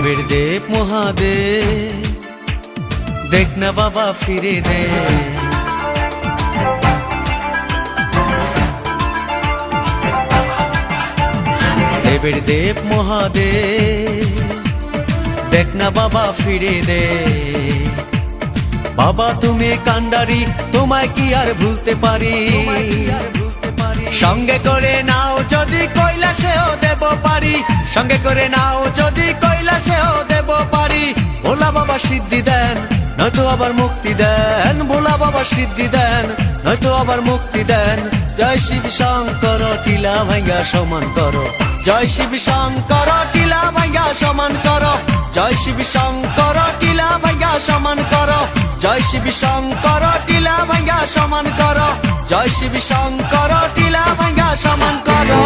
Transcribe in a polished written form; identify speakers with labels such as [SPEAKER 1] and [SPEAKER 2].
[SPEAKER 1] দেবের দেব মহাদেব, দেখ না বাবা ফিরে দে। দেবের দেব মহাদেব, দেখ না বাবা ফিরে দে। বাবা তুমি কান্ডারি, তোমায় কি আর ভুলতে পারি। সঙ্গে করে নাও যদি কৈলাসেও দেব পারি, সঙ্গে করে নাও যদি কৈলাসেও দেব পারি। ভোলা বাবা সিদ্ধি দেন, নয়তো আবার মুক্তি দেন। ভোলা বাবা সিদ্ধি দেন, নয়তো আবার মুক্তি দেন। জয় শিব শঙ্কর, টিলা ভাঙ্গা সমান করো। জয় শিব শঙ্কর, টিলা ভাঙ্গা সমান করো। জয় শিব শঙ্কর, টিলা ভাঙ্গা সমান করো। জয় শিব শঙ্কর, টিলা ভাঙ্গা সমান করো। জয় শিব শঙ্কর, টিলা ভাঙ্গা সমান করো।